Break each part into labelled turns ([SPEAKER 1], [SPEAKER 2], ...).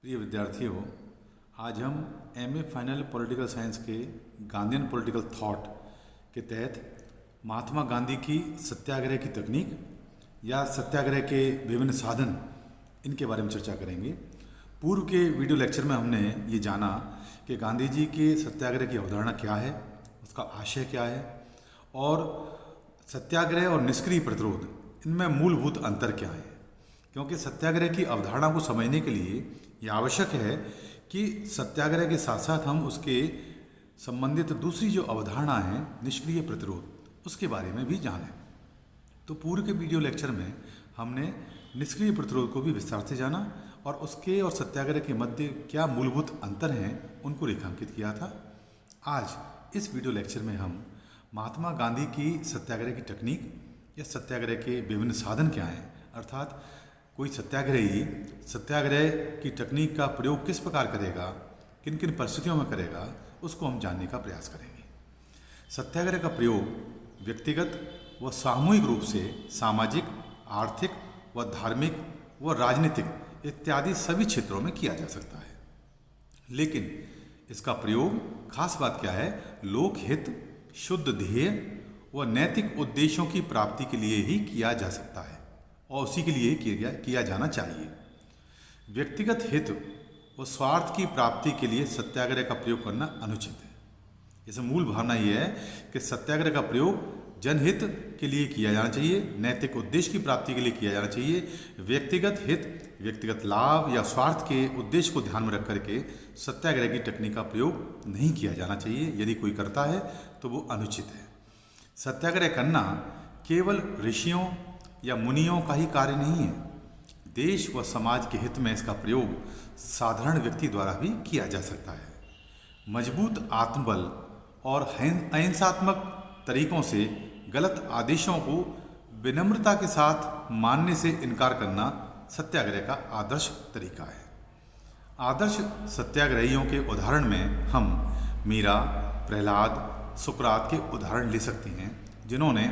[SPEAKER 1] प्रिय विद्यार्थियों, आज हम एमए फाइनल पॉलिटिकल साइंस के गांधीयन पॉलिटिकल थॉट के तहत महात्मा गांधी की सत्याग्रह की तकनीक या सत्याग्रह के विभिन्न साधन इनके बारे में चर्चा करेंगे। पूर्व के वीडियो लेक्चर में हमने ये जाना कि गांधी जी के सत्याग्रह की अवधारणा क्या है, उसका आशय क्या है और सत्याग्रह और निष्क्रिय प्रतिरोध इनमें मूलभूत अंतर क्या है। क्योंकि सत्याग्रह की अवधारणा को समझने के लिए यह आवश्यक है कि सत्याग्रह के साथ साथ हम उसके संबंधित दूसरी जो अवधारणा है निष्क्रिय प्रतिरोध, उसके बारे में भी जानें। तो पूर्व के वीडियो लेक्चर में हमने निष्क्रिय प्रतिरोध को भी विस्तार से जाना और उसके और सत्याग्रह के मध्य क्या मूलभूत अंतर हैं उनको रेखांकित किया था। आज इस वीडियो लेक्चर में हम महात्मा गांधी की सत्याग्रह की तकनीक या सत्याग्रह के विभिन्न साधन क्या हैं, अर्थात कोई सत्याग्रही सत्याग्रह की तकनीक का प्रयोग किस प्रकार करेगा, किन किन परिस्थितियों में करेगा, उसको हम जानने का प्रयास करेंगे। सत्याग्रह का प्रयोग व्यक्तिगत व सामूहिक रूप से सामाजिक, आर्थिक व धार्मिक व राजनीतिक इत्यादि सभी क्षेत्रों में किया जा सकता है। लेकिन इसका प्रयोग खास बात क्या है, लोकहित, शुद्ध ध्येय व नैतिक उद्देश्यों की प्राप्ति के लिए ही किया जा सकता है और उसी के लिए किया जाना चाहिए। व्यक्तिगत हित व स्वार्थ की प्राप्ति के लिए सत्याग्रह का प्रयोग करना अनुचित है। जैसे मूल भावना यह है कि सत्याग्रह का प्रयोग जनहित के लिए किया जाना चाहिए, नैतिक उद्देश्य की प्राप्ति के लिए किया जाना चाहिए। व्यक्तिगत हित, व्यक्तिगत लाभ या स्वार्थ के उद्देश्य को ध्यान में रख करके सत्याग्रह की तकनीक का प्रयोग नहीं किया जाना चाहिए। यदि कोई करता है तो वो अनुचित है। सत्याग्रह करना केवल ऋषियों या मुनियों का ही कार्य नहीं है। देश व समाज के हित में इसका प्रयोग साधारण व्यक्ति द्वारा भी किया जा सकता है। मजबूत आत्मबल और अहिंसात्मक तरीकों से गलत आदेशों को विनम्रता के साथ मानने से इनकार करना सत्याग्रह का आदर्श तरीका है। आदर्श सत्याग्रहियों के उदाहरण में हम मीरा, प्रहलाद, सुकरात के उदाहरण ले सकते हैं, जिन्होंने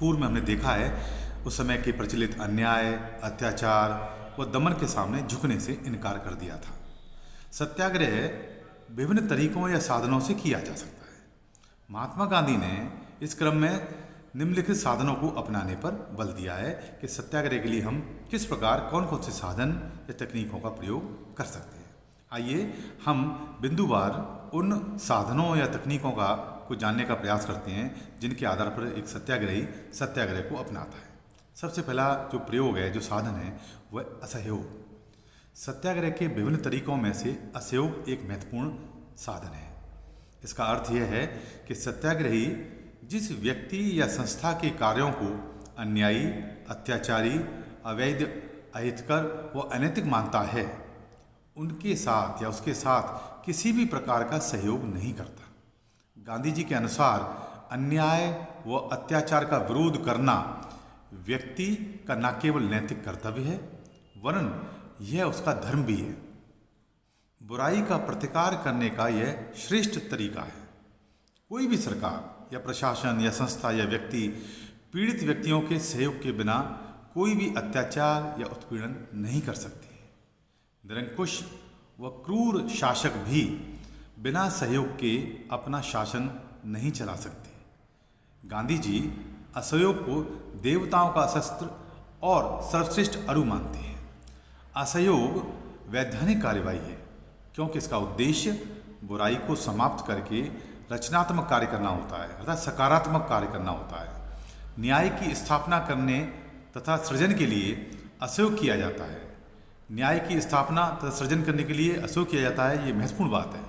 [SPEAKER 1] पूर्व में हमने देखा है उस समय के प्रचलित अन्याय, अत्याचार व दमन के सामने झुकने से इनकार कर दिया था। सत्याग्रह विभिन्न तरीकों या साधनों से किया जा सकता है। महात्मा गांधी ने इस क्रम में निम्नलिखित साधनों को अपनाने पर बल दिया है कि सत्याग्रह के लिए हम किस प्रकार कौन कौन से साधन या तकनीकों का प्रयोग कर सकते हैं। आइए हम बिंदुवार उन साधनों या तकनीकों को जानने का प्रयास करते हैं जिनके आधार पर एक सत्याग्रही सत्याग्रह को अपनाता है। सबसे पहला जो प्रयोग है, जो साधन है, वह असहयोग। सत्याग्रह के विभिन्न तरीकों में से असहयोग एक महत्वपूर्ण साधन है। इसका अर्थ यह है कि सत्याग्रही जिस व्यक्ति या संस्था के कार्यों को अन्यायी, अत्याचारी, अवैध, अहितकर व अनैतिक मानता है, उनके साथ या उसके साथ किसी भी प्रकार का सहयोग नहीं करता। गांधी जी के अनुसार अन्याय व अत्याचार का विरोध करना व्यक्ति का न केवल नैतिक कर्तव्य है, वरन यह उसका धर्म भी है। बुराई का प्रतिकार करने का यह श्रेष्ठ तरीका है। कोई भी सरकार या प्रशासन या संस्था या व्यक्ति पीड़ित व्यक्तियों के सहयोग के बिना कोई भी अत्याचार या उत्पीड़न नहीं कर सकती है। निरंकुश व क्रूर शासक भी बिना सहयोग के अपना शासन नहीं चला सकते। गांधी जी असहयोग को देवताओं का शस्त्र और सर्वश्रेष्ठ अरु मानते हैं। असहयोग वैधानिक कार्यवाही है, क्योंकि इसका उद्देश्य बुराई को समाप्त करके रचनात्मक कार्य करना होता है, अर्थात सकारात्मक कार्य करना होता है। न्याय की स्थापना करने तथा सृजन के लिए असहयोग किया जाता है। न्याय की स्थापना तथा सृजन करने के लिए असहयोग किया जाता है, ये महत्वपूर्ण बात है।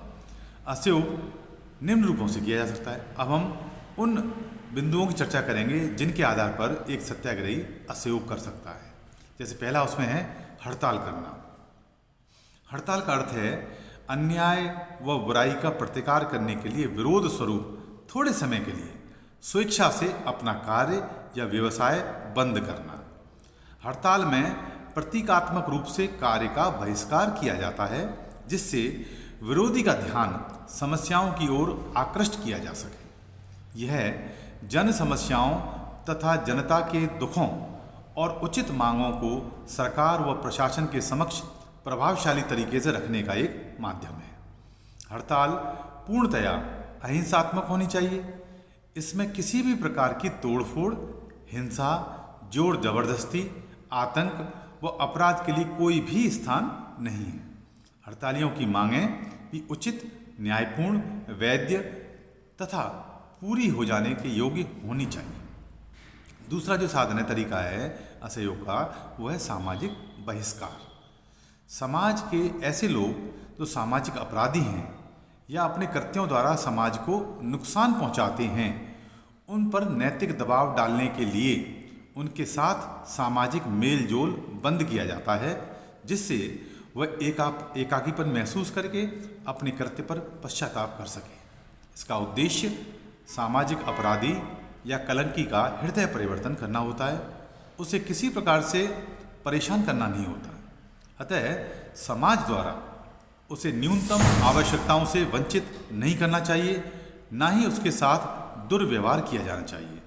[SPEAKER 1] असहयोग निम्न रूपों से किया जा सकता है। अब हम उन बिंदुओं की चर्चा करेंगे जिनके आधार पर एक सत्याग्रही असहयोग कर सकता है। जैसे पहला उसमें है हड़ताल करना। हड़ताल का अर्थ है अन्याय व बुराई का प्रतिकार करने के लिए विरोध स्वरूप थोड़े समय के लिए स्वेच्छा से अपना कार्य या व्यवसाय बंद करना। हड़ताल में प्रतीकात्मक रूप से कार्य का बहिष्कार किया जाता है, जिससे विरोधी का ध्यान समस्याओं की ओर आकृष्ट किया जा सके। यह जन समस्याओं तथा जनता के दुखों और उचित मांगों को सरकार व प्रशासन के समक्ष प्रभावशाली तरीके से रखने का एक माध्यम है। हड़ताल पूर्णतया अहिंसात्मक होनी चाहिए। इसमें किसी भी प्रकार की तोड़फोड़, हिंसा, जोर जबरदस्ती, आतंक व अपराध के लिए कोई भी स्थान नहीं है। हड़तालियों की मांगें भी उचित, न्यायपूर्ण, वैध तथा पूरी हो जाने के योग्य होनी चाहिए। दूसरा जो साधन तरीका है असहयोग का, वो है सामाजिक बहिष्कार। समाज के ऐसे लोग जो सामाजिक अपराधी हैं या अपने कृत्यों द्वारा समाज को नुकसान पहुंचाते हैं, उन पर नैतिक दबाव डालने के लिए उनके साथ सामाजिक मेल जोल बंद किया जाता है, जिससे वह एकाकीपन महसूस करके अपने कृत्य पर पश्चाताप कर सके। इसका उद्देश्य सामाजिक अपराधी या कलंकी का हृदय परिवर्तन करना होता है, उसे किसी प्रकार से परेशान करना नहीं होता। अतः समाज द्वारा उसे न्यूनतम आवश्यकताओं से वंचित नहीं करना चाहिए, ना ही उसके साथ दुर्व्यवहार किया जाना चाहिए।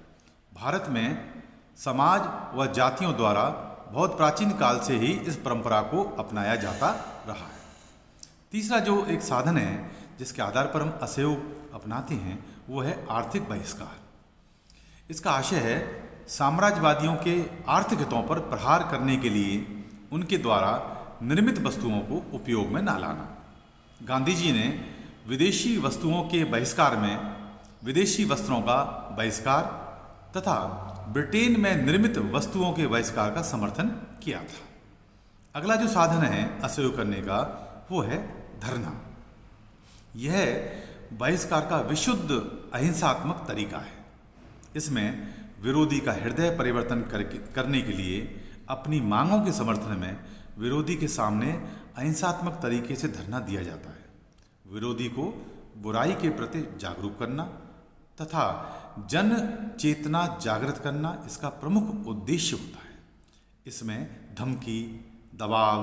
[SPEAKER 1] भारत में समाज व जातियों द्वारा बहुत प्राचीन काल से ही इस परंपरा को अपनाया जाता रहा है। तीसरा जो एक साधन है जिसके आधार पर हम असहयोग अपनाते हैं, वो है आर्थिक बहिष्कार। इसका आशय है साम्राज्यवादियों के आर्थिक हितों पर प्रहार करने के लिए उनके द्वारा निर्मित वस्तुओं को उपयोग में न लाना। गांधी जी ने विदेशी वस्तुओं के बहिष्कार में विदेशी वस्त्रों का बहिष्कार तथा ब्रिटेन में निर्मित वस्तुओं के बहिष्कार का समर्थन किया था। अगला जो साधन है असहयोग करने का, वो है धरना। यह बहिष्कार का विशुद्ध अहिंसात्मक तरीका है। इसमें विरोधी का हृदय परिवर्तन करने के लिए अपनी मांगों के समर्थन में विरोधी के सामने अहिंसात्मक तरीके से धरना दिया जाता है। विरोधी को बुराई के प्रति जागरूक करना तथा जन चेतना जागृत करना इसका प्रमुख उद्देश्य होता है। इसमें धमकी, दबाव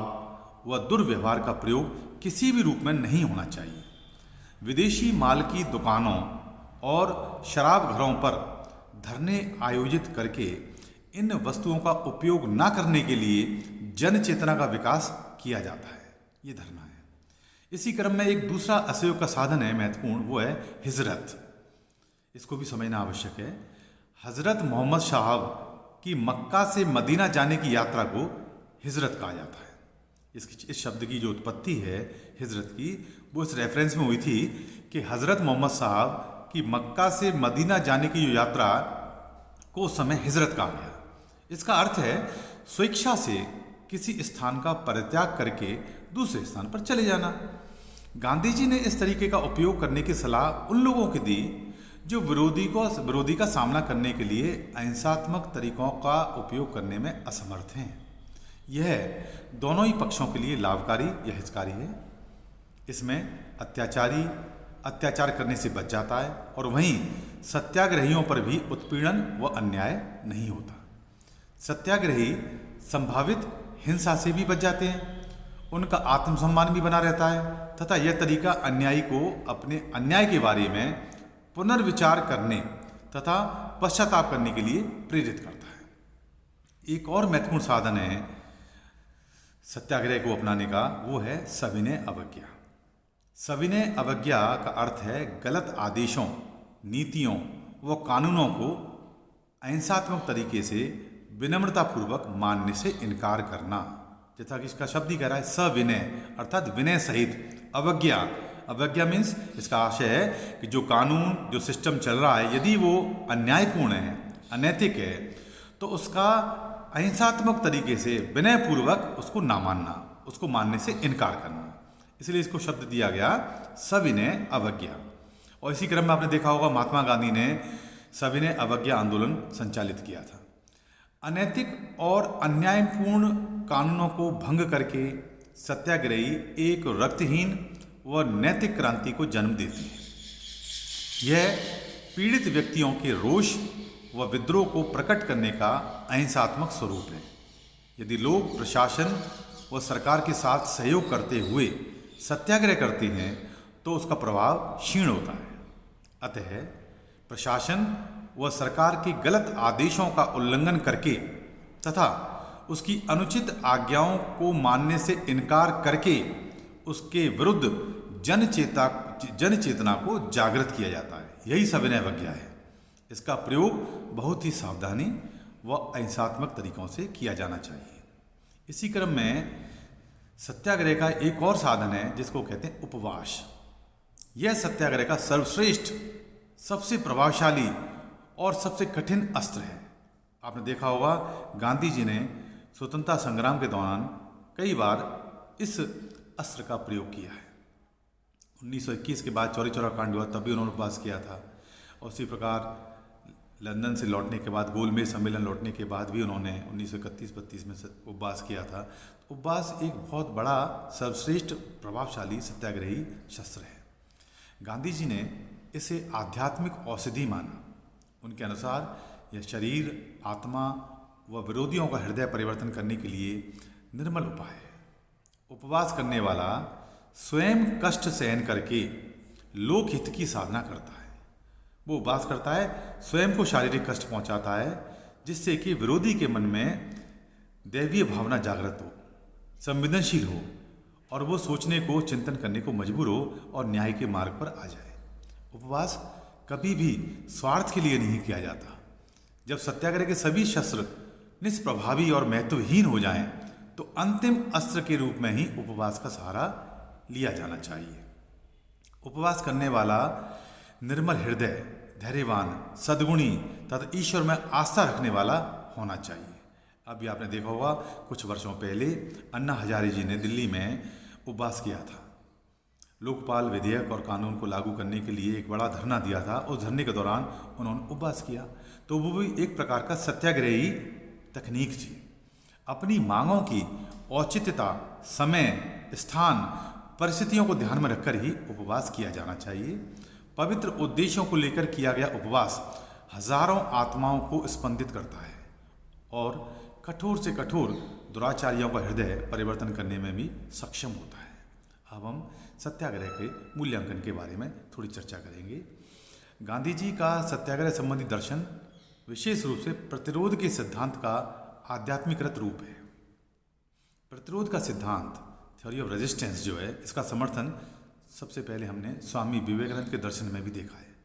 [SPEAKER 1] व दुर्व्यवहार का प्रयोग किसी भी रूप में नहीं होना चाहिए। विदेशी माल की दुकानों और शराब घरों पर धरने आयोजित करके इन वस्तुओं का उपयोग न करने के लिए जन चेतना का विकास किया जाता है। ये धरना है। इसी क्रम में एक दूसरा असहयोग का साधन है महत्वपूर्ण, वो है हिजरत। इसको भी समझना आवश्यक है। हजरत मोहम्मद साहब की मक्का से मदीना जाने की यात्रा को हिजरत कहा जाता है। इस शब्द की जो उत्पत्ति है हिजरत की, वो इस रेफरेंस में हुई थी कि हजरत मोहम्मद साहब कि मक्का से मदीना जाने की जो यात्रा को उस समय हिजरत कहा गया। इसका अर्थ है स्वेच्छा से किसी स्थान का परित्याग करके दूसरे स्थान पर चले जाना। गांधी जी ने इस तरीके का उपयोग करने की सलाह उन लोगों को दी जो विरोधी का सामना करने के लिए अहिंसात्मक तरीकों का उपयोग करने में असमर्थ हैं। यह दोनों ही पक्षों के लिए लाभकारी या हितकारी है। इसमें अत्याचारी अत्याचार करने से बच जाता है और वहीं सत्याग्रहियों पर भी उत्पीड़न व अन्याय नहीं होता। सत्याग्रही संभावित हिंसा से भी बच जाते हैं, उनका आत्मसम्मान भी बना रहता है तथा यह तरीका अन्यायी को अपने अन्याय के बारे में पुनर्विचार करने तथा पश्चाताप करने के लिए प्रेरित करता है। एक और महत्वपूर्ण साधन है सत्याग्रह को अपनाने का, वो है सविनय अवज्ञा। सविनय अवज्ञा का अर्थ है गलत आदेशों, नीतियों व कानूनों को अहिंसात्मक तरीके से विनम्रतापूर्वक मानने से इनकार करना। जैसा कि इसका शब्द ही कह रहा है सविनय, अर्थात विनय सहित। अवज्ञा, अवज्ञा मीन्स इसका आशय है कि जो कानून, जो सिस्टम चल रहा है, यदि वो अन्यायपूर्ण है, अनैतिक है, तो उसका अहिंसात्मक तरीके से विनयपूर्वक उसको ना मानना, उसको मानने से इनकार करना। इसलिए इसको शब्द दिया गया सविनय अवज्ञा। और इसी क्रम में आपने देखा होगा महात्मा गांधी ने सविनय अवज्ञा आंदोलन संचालित किया था। अनैतिक और अन्यायपूर्ण कानूनों को भंग करके सत्याग्रही एक रक्तहीन व नैतिक क्रांति को जन्म देती है। यह पीड़ित व्यक्तियों के रोष व विद्रोह को प्रकट करने का अहिंसात्मक स्वरूप है। यदि लोग प्रशासन व सरकार के साथ सहयोग करते हुए सत्याग्रह करते हैं तो उसका प्रभाव क्षीण होता है। अतः प्रशासन व सरकार के गलत आदेशों का उल्लंघन करके तथा उसकी अनुचित आज्ञाओं को मानने से इनकार करके उसके विरुद्ध जन चेतना को जागृत किया जाता है। यही सविनय अवज्ञा है। इसका प्रयोग बहुत ही सावधानी व अहिंसात्मक तरीकों से किया जाना चाहिए। इसी क्रम में सत्याग्रह का एक और साधन है जिसको कहते हैं उपवास। यह सत्याग्रह का सर्वश्रेष्ठ, सबसे प्रभावशाली और सबसे कठिन अस्त्र है। आपने देखा होगा गांधी जी ने स्वतंत्रता संग्राम के दौरान कई बार इस अस्त्र का प्रयोग किया है। 1921 के बाद चौरी चौरा कांड हुआ, तब भी उन्होंने उपवास किया था। और उसी प्रकार लंदन से लौटने के बाद, गोलमेज सम्मेलन लौटने के बाद भी उन्होंने 1931-32 में उपवास किया था। उपवास एक बहुत बड़ा, सर्वश्रेष्ठ, प्रभावशाली सत्याग्रही शस्त्र है। गांधी जी ने इसे आध्यात्मिक औषधि माना। उनके अनुसार यह शरीर, आत्मा व विरोधियों का हृदय परिवर्तन करने के लिए निर्मल उपाय है। उपवास करने वाला स्वयं कष्ट सहन करके लोकहित की साधना करता है। वो उपवास करता है, स्वयं को शारीरिक कष्ट पहुंचाता है, जिससे कि विरोधी के मन में दैवीय भावना जागृत हो, संवेदनशील हो और वो सोचने को, चिंतन करने को मजबूर हो और न्याय के मार्ग पर आ जाए। उपवास कभी भी स्वार्थ के लिए नहीं किया जाता। जब सत्याग्रह के सभी शस्त्र निष्प्रभावी और महत्वहीन हो जाएं, तो अंतिम अस्त्र के रूप में ही उपवास का सहारा लिया जाना चाहिए। उपवास करने वाला निर्मल हृदय, धैर्यवान, सद्गुणी तथा ईश्वर में आस्था रखने वाला होना चाहिए। अभी आपने देखा होगा कुछ वर्षों पहले अन्ना हजारे जी ने दिल्ली में उपवास किया था। लोकपाल विधेयक और कानून को लागू करने के लिए एक बड़ा धरना दिया था। उस धरने के दौरान उन्होंने उपवास किया, तो वो भी एक प्रकार का सत्याग्रही तकनीक थी। अपनी मांगों की औचित्यता, समय, स्थान, परिस्थितियों को ध्यान में रखकर ही उपवास किया जाना चाहिए। पवित्र उद्देश्यों को लेकर किया गया उपवास हजारों आत्माओं को स्पंदित करता है और कठोर से कठोर दुराचारियों का हृदय परिवर्तन करने में भी सक्षम होता है। अब हम सत्याग्रह के मूल्यांकन के बारे में थोड़ी चर्चा करेंगे। गांधी जी का सत्याग्रह संबंधी दर्शन विशेष रूप से प्रतिरोध के सिद्धांत का आध्यात्मिकृत रूप है। प्रतिरोध का सिद्धांत, थ्योरी ऑफ रेजिस्टेंस जो है, इसका समर्थन सबसे पहले हमने स्वामी विवेकानंद के दर्शन में भी देखा है।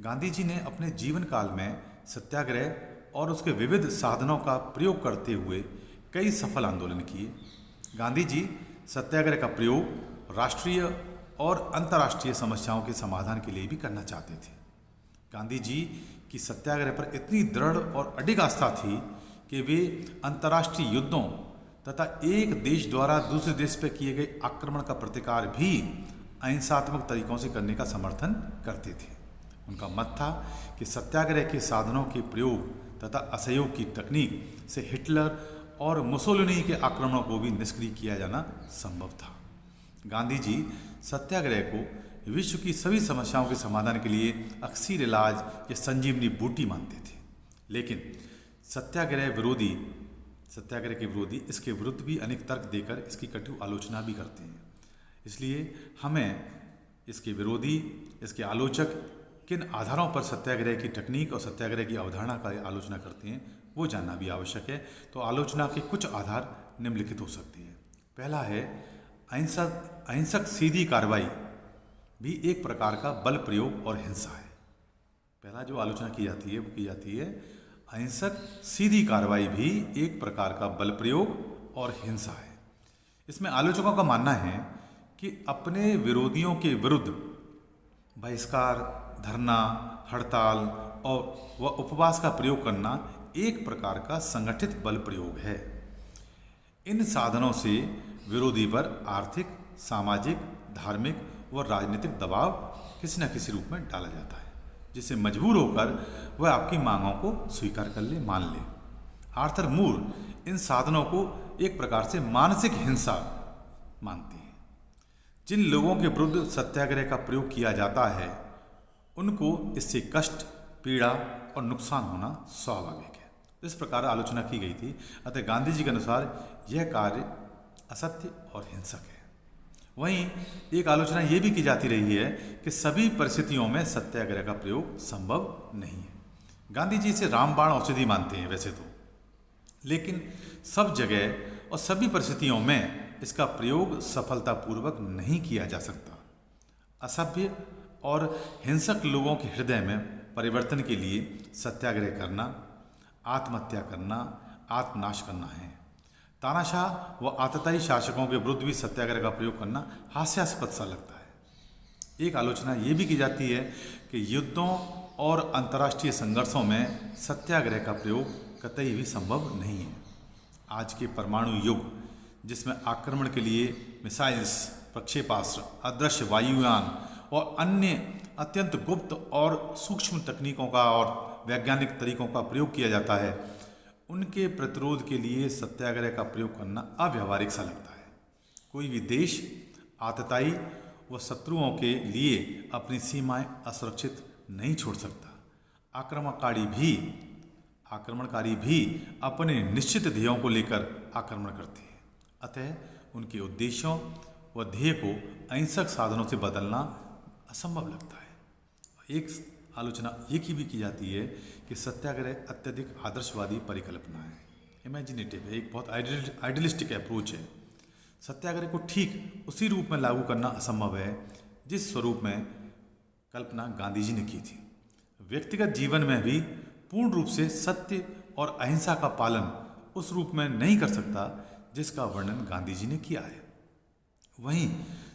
[SPEAKER 1] गांधी जी ने अपने जीवन काल में सत्याग्रह और उसके विविध साधनों का प्रयोग करते हुए कई सफल आंदोलन किए। गांधी जी सत्याग्रह का प्रयोग राष्ट्रीय और अंतर्राष्ट्रीय समस्याओं के समाधान के लिए भी करना चाहते थे। गांधी जी की सत्याग्रह पर इतनी दृढ़ और अडिग आस्था थी कि वे अंतर्राष्ट्रीय युद्धों तथा एक देश द्वारा दूसरे देश पर किए गए आक्रमण का प्रतिकार भी अहिंसात्मक तरीकों से करने का समर्थन करते थे। उनका मत था कि सत्याग्रह के साधनों के प्रयोग तथा असहयोग की तकनीक से हिटलर और मुसोलिनी के आक्रमणों को भी निष्क्रिय किया जाना संभव था। गांधी जी सत्याग्रह को विश्व की सभी समस्याओं के समाधान के लिए अक्सर इलाज या संजीवनी बूटी मानते थे। लेकिन सत्याग्रह के विरोधी इसके विरुद्ध भी अनेक तर्क देकर इसकी कटु आलोचना भी करते हैं। इसलिए हमें इसके विरोधी, इसके आलोचक किन आधारों पर सत्याग्रह की तकनीक और सत्याग्रह की अवधारणा का आलोचना करते हैं वो जानना भी आवश्यक है। तो आलोचना के कुछ आधार निम्नलिखित हो सकते हैं। पहला है अहिंसक सीधी कार्रवाई भी एक प्रकार का बल प्रयोग और हिंसा है। पहला जो आलोचना की जाती है वो की जाती है अहिंसक सीधी कार्रवाई भी एक प्रकार का बल प्रयोग और हिंसा है। इसमें आलोचकों का मानना है कि अपने विरोधियों के विरुद्ध बहिष्कार, धरना, हड़ताल और उपवास का प्रयोग करना एक प्रकार का संगठित बल प्रयोग है। इन साधनों से विरोधी पर आर्थिक, सामाजिक, धार्मिक व राजनीतिक दबाव किसी न किसी रूप में डाला जाता है, जिससे मजबूर होकर वह आपकी मांगों को स्वीकार कर ले, मान ले। आर्थर मूर इन साधनों को एक प्रकार से मानसिक हिंसा मानते हैं। जिन लोगों के विरुद्ध सत्याग्रह का प्रयोग किया जाता है उनको इससे कष्ट, पीड़ा और नुकसान होना स्वाभाविक है। इस प्रकार आलोचना की गई थी। अतः गांधी जी के अनुसार यह कार्य असत्य और हिंसक है। वहीं एक आलोचना ये भी की जाती रही है कि सभी परिस्थितियों में सत्याग्रह का प्रयोग संभव नहीं है। गांधी जी इसे रामबाण औषधि मानते हैं। वैसे तो लेकिन सब जगह और सभी परिस्थितियों में इसका प्रयोग सफलतापूर्वक नहीं किया जा सकता। असभ्य और हिंसक लोगों के हृदय में परिवर्तन के लिए सत्याग्रह करना, आत्महत्या करना, आत्मनाश करना है। तानाशाह व आतताई शासकों के विरुद्ध भी सत्याग्रह का प्रयोग करना हास्यास्पद सा लगता है। एक आलोचना ये भी की जाती है कि युद्धों और अंतर्राष्ट्रीय संघर्षों में सत्याग्रह का प्रयोग कतई भी संभव नहीं है। आज के परमाणु युग, जिसमें आक्रमण के लिए मिसाइल्स, प्रक्षेपास्त्र, अदृश्य वायुयान और अन्य अत्यंत गुप्त और सूक्ष्म तकनीकों का और वैज्ञानिक तरीकों का प्रयोग किया जाता है, उनके प्रतिरोध के लिए सत्याग्रह का प्रयोग करना अव्यावहारिक सा लगता है। कोई भी देश आतताई व शत्रुओं के लिए अपनी सीमाएं असुरक्षित नहीं छोड़ सकता। आक्रमणकारी भी अपने निश्चित ध्येयों को लेकर आक्रमण करते हैं। अतः उनके उद्देश्यों व ध्येय को अहिंसक साधनों से बदलना असंभव लगता है। एक आलोचना ये भी की जाती है कि सत्याग्रह अत्यधिक आदर्शवादी परिकल्पना है, इमेजिनेटिव है, एक बहुत आइडियलिस्टिक अप्रोच है। सत्याग्रह को ठीक उसी रूप में लागू करना असंभव है जिस स्वरूप में कल्पना गांधी जी ने की थी। व्यक्तिगत जीवन में भी पूर्ण रूप से सत्य और अहिंसा का पालन उस रूप में नहीं कर सकता जिसका वर्णन गांधी जी ने किया है। वहीं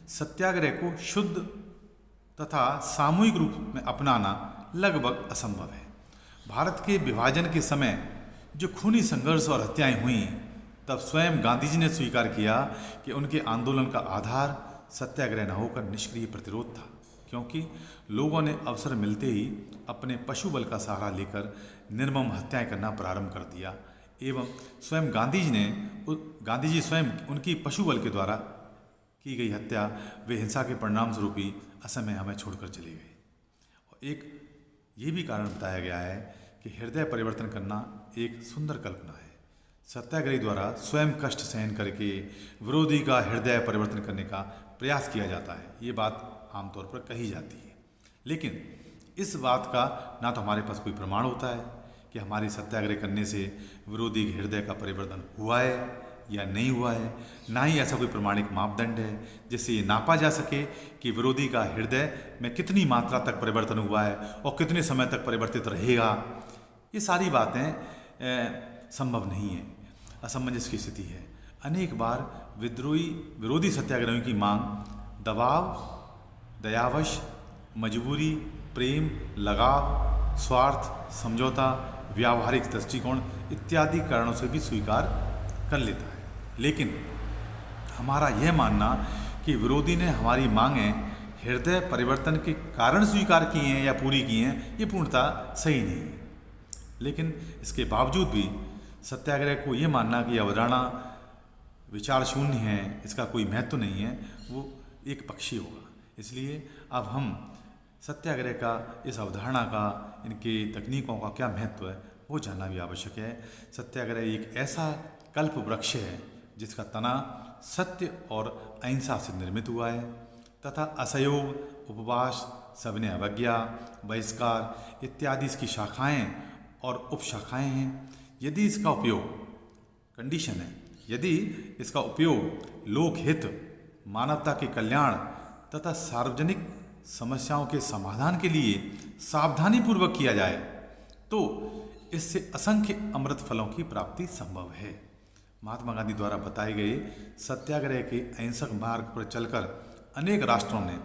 [SPEAKER 1] सत्याग्रह को शुद्ध तथा सामूहिक रूप में अपनाना लगभग असंभव है। भारत के विभाजन के समय जो खूनी संघर्ष और हत्याएं हुई, तब स्वयं गांधी जी ने स्वीकार किया कि उनके आंदोलन का आधार सत्याग्रह न होकर निष्क्रिय प्रतिरोध था, क्योंकि लोगों ने अवसर मिलते ही अपने पशु बल का सहारा लेकर निर्मम हत्याएं करना प्रारंभ कर दिया एवं स्वयं गांधी जी स्वयं उनकी पशु बल के द्वारा की गई हत्या वे हिंसा के परिणाम स्वरूप ही असमय हमें छोड़कर चले गए। और एक ये भी कारण बताया गया है कि हृदय परिवर्तन करना एक सुंदर कल्पना है। सत्याग्रही द्वारा स्वयं कष्ट सहन करके विरोधी का हृदय परिवर्तन करने का प्रयास किया जाता है, ये बात आमतौर पर कही जाती है। लेकिन इस बात का ना तो हमारे पास कोई प्रमाण होता है कि हमारे सत्याग्रह करने से विरोधी के हृदय का परिवर्तन हुआ है या नहीं हुआ है, ना ही ऐसा कोई प्रमाणिक मापदंड है जिससे ये नापा जा सके कि विरोधी का हृदय में कितनी मात्रा तक परिवर्तन हुआ है और कितने समय तक परिवर्तित रहेगा। ये सारी बातें संभव नहीं है, असमंजस की स्थिति है। अनेक बार विरोधी सत्याग्रहियों की मांग दबाव, दयावश, मजबूरी, प्रेम, लगाव, स्वार्थ, समझौता, व्यावहारिक दृष्टिकोण इत्यादि कारणों से भी स्वीकार कर लेता है। लेकिन हमारा यह मानना कि विरोधी ने हमारी मांगें हृदय परिवर्तन के कारण स्वीकार की हैं या पूरी की हैं, ये पूर्णतः सही नहीं है। लेकिन इसके बावजूद भी सत्याग्रह को ये मानना कि अवधारणा विचार शून्य है, इसका कोई महत्व नहीं है, वो एक पक्षी होगा। इसलिए अब हम सत्याग्रह का, इस अवधारणा का, इनके तकनीकों का क्या महत्व है वो जानना भी आवश्यक है। सत्याग्रह एक ऐसा कल्प वृक्ष है जिसका तना सत्य और अहिंसा से निर्मित हुआ है तथा असहयोग, उपवास, सविनय अवज्ञा, बहिष्कार इत्यादि इसकी शाखाएं और उपशाखाएं हैं। यदि इसका उपयोग लोकहित, मानवता के कल्याण तथा सार्वजनिक समस्याओं के समाधान के लिए सावधानीपूर्वक किया जाए तो इससे असंख्य अमृत फलों की प्राप्ति संभव है। महात्मा गांधी द्वारा बताए गए सत्याग्रह के अहिंसक मार्ग पर चलकर अनेक राष्ट्रों ने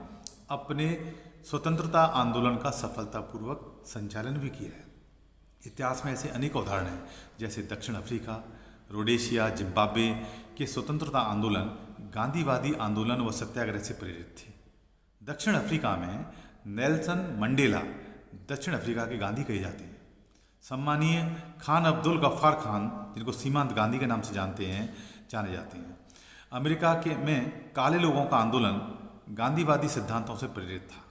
[SPEAKER 1] अपने स्वतंत्रता आंदोलन का सफलतापूर्वक संचालन भी किया है। इतिहास में ऐसे अनेक उदाहरण हैं, जैसे दक्षिण अफ्रीका, रोडेशिया, जिम्बाब्वे के स्वतंत्रता आंदोलन गांधीवादी आंदोलन व सत्याग्रह से प्रेरित थे। दक्षिण अफ्रीका में नेल्सन मंडेला दक्षिण अफ्रीका के गांधी कहे जाते हैं। सम्मानीय खान अब्दुल गफ्फार खान, जिनको सीमांत गांधी के नाम से जाने जाते हैं। अमेरिका में काले लोगों का आंदोलन गांधीवादी सिद्धांतों से प्रेरित था।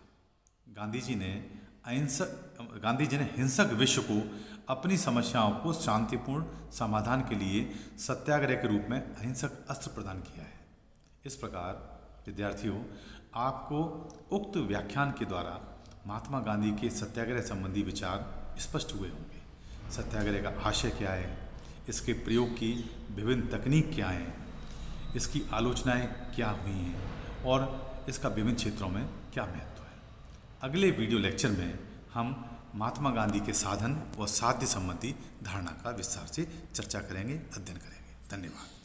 [SPEAKER 1] गांधी जी ने हिंसक विश्व को अपनी समस्याओं को शांतिपूर्ण समाधान के लिए सत्याग्रह के रूप में अहिंसक अस्त्र प्रदान किया है। इस प्रकार विद्यार्थियों, आपको उक्त व्याख्यान के द्वारा महात्मा गांधी के सत्याग्रह संबंधी विचार स्पष्ट हुए होंगे। सत्याग्रह का आशय क्या है, इसके प्रयोग की विभिन्न तकनीक क्या हैं, इसकी आलोचनाएं क्या हुई हैं और इसका विभिन्न क्षेत्रों में क्या महत्व है। अगले वीडियो लेक्चर में हम महात्मा गांधी के साधन व साध्य संबंधी धारणा का विस्तार से चर्चा करेंगे, अध्ययन करेंगे। धन्यवाद।